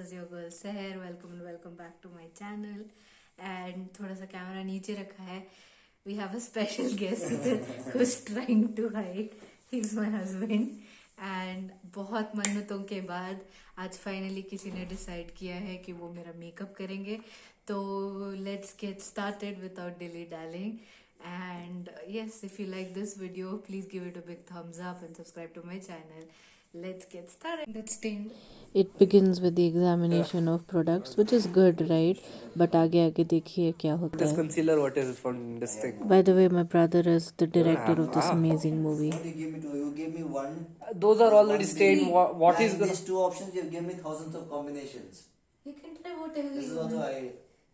was your girl Saher. Welcome and welcome back to my channel. And थोड़ा सा camera नीचे रखा है. We have a special guest who's trying to hide. He's my husband. And बहुत मन्नतों के बाद आज फाइनली किसी ने डिसाइड किया है कि वो मेरा मेकअप करेंगे. तो let's get started without dilly-dallying. And yes, if you like this video, please give it a big thumbs up and subscribe to my channel. Let's get started. Let's stand. It begins with the examination of products, which is good, right? But आगे आगे देखिए क्या होता है. This concealer, what is it from this thing? By the way, my brother is the director of this amazing movie. What you gave me one. Those are already stained. What is these two options? You gave me thousands of combinations. You can try whatever This you is want. also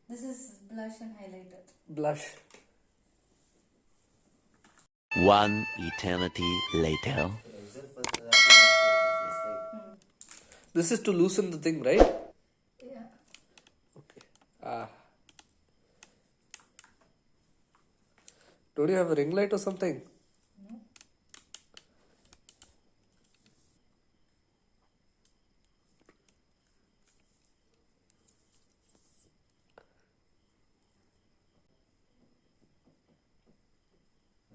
This is blush and highlighter. blush? One eternity later. This is to loosen the thing, right? Yeah. Okay. Don't you have a ring light or something? No.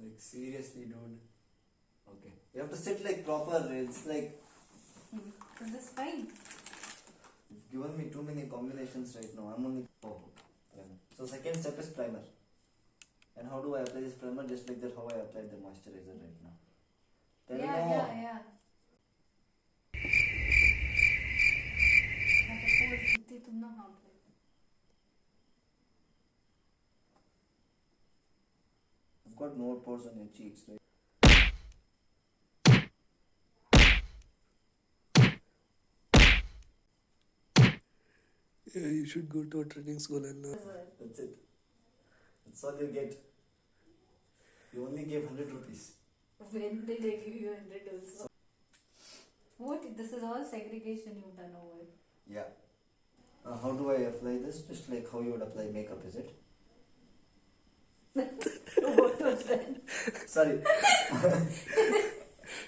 Like seriously, dude. Okay. You have to sit like proper. It's like Is this fine? you've given me too many combinations right now. I'm only primer. So second step is primer. And how do I apply this primer? Just like that, how I applied the moisturizer right now. Tell me more. Yeah. I've got more pores on your cheeks, right? Yeah, you should go to a training school and learn. That's it. That's all you get. You only gave 100 rupees. When did I give you 100 also? What? This is all segregation you've done over. Yeah. How do I apply this? Just like how you would apply makeup, is it? What was that? Sorry.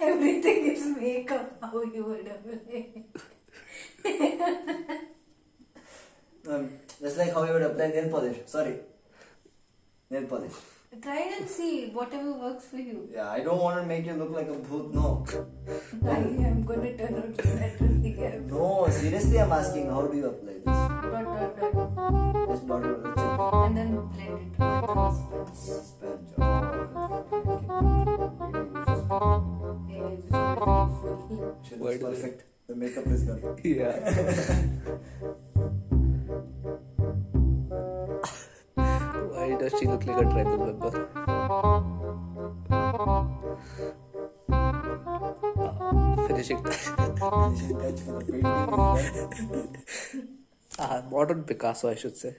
Everything is makeup. How you would apply? Just like how you would apply nail polish. Sorry. Nail polish. Try and see whatever works for you. Yeah, I don't want to make you look like a bhoot, no. I am gonna turn out like that only. No, seriously I'm asking, how do you apply this? Dot. Just dot it on the chin. And then blend it with sponge. Sponge. Oh, Yeah, it's beautiful. she Why looks do they- perfect. The makeup is done. Yeah. Why does she look like a tribal member? Finishing touch. Finishing touch for the painting is done. Modern Picasso, I should say.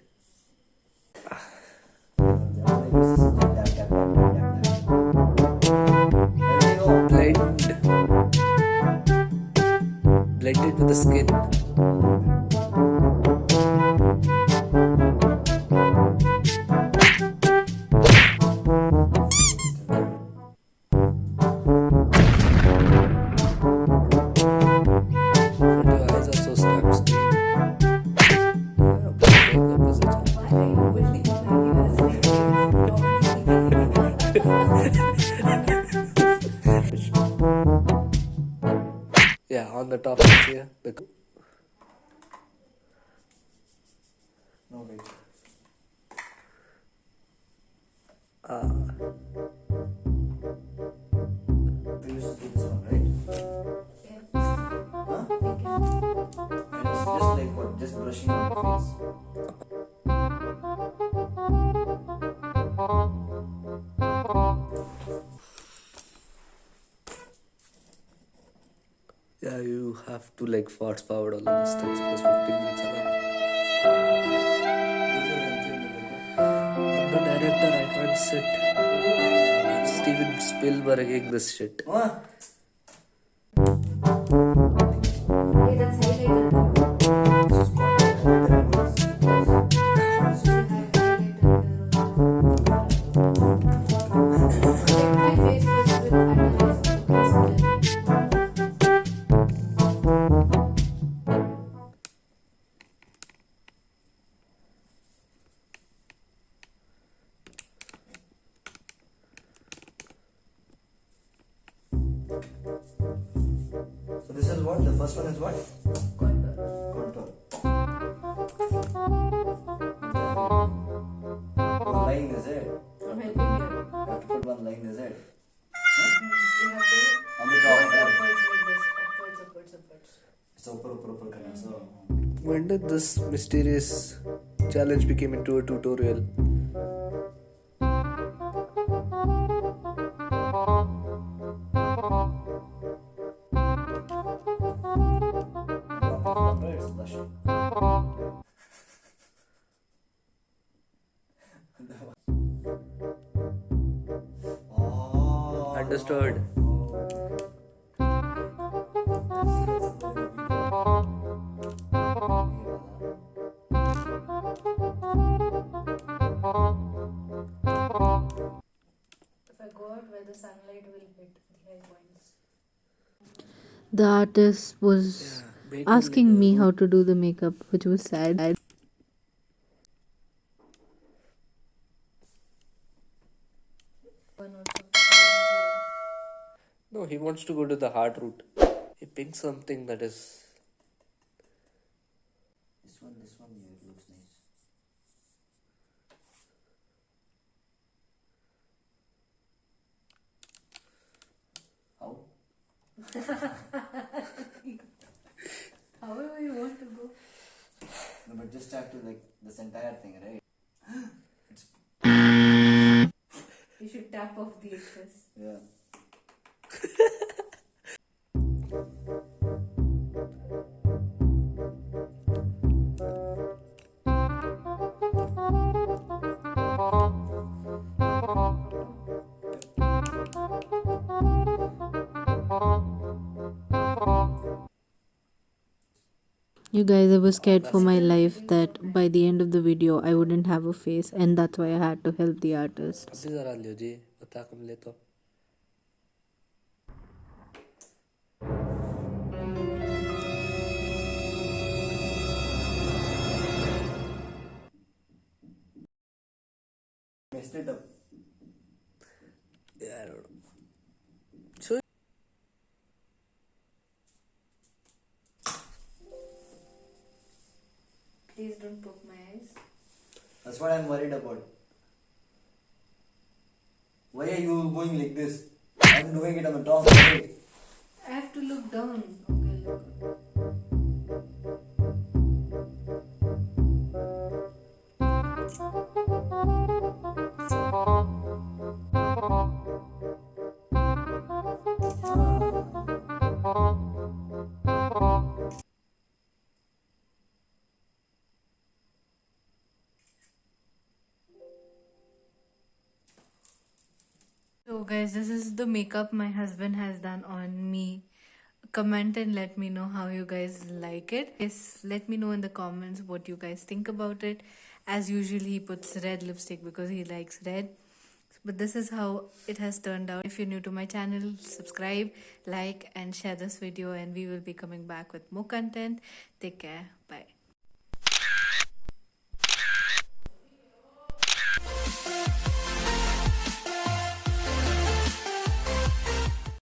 Blend. Blend it with the skin. But your eyes are so stamp stained. Yeah, but makeup is a Why are you holding Yeah, on the top it's here. No, wait. We used to do this one, right? Huh? And it's just like what? Just brushing on the face. Yeah, you have to like fast forward all of these things because 15 minutes are up. I'm the director, I can't sit. It's Steven Spielberging this shit. Huh? Hey, that's highlighter. My face was with underlines. 1 So this is what? The first one is what? Contour. Contour. One line is it? I'm helping you. You have to put one line is it? You have to On the go top, right? upwards like this. Upwards. So upper kind so. When did this mysterious challenge became into a tutorial? It's blush. Oh. Understood. If I go out where the sunlight will hit the hair points. The artist was asking me how to do the makeup, which was sad. No, he wants to go to the hard route. He picks something that is. This one, yeah, it looks nice. How? However you want to go. No, but just have to like this entire thing, right? You should tap off the excess. Yeah. You guys, I was scared for my life that by the end of the video I wouldn't have a face, and that's why I had to help the artist. अभी जरा लियो जी बता कम ले तो. Messed it up. Yeah, I don't know. So Please don't poke my eyes. That's what I'm worried about. Why are you going like this? I'm doing it on the top. Right? I have to look down. Okay, look. So guys, this is the makeup my husband has done on me. Comment and let me know how you guys like it. Yes, let me know in the comments what you guys think about it. As usually, he puts red lipstick because he likes red. But this is how it has turned out. If you're new to my channel, subscribe, like and share this video, and we will be coming back with more content. Take care. Bye.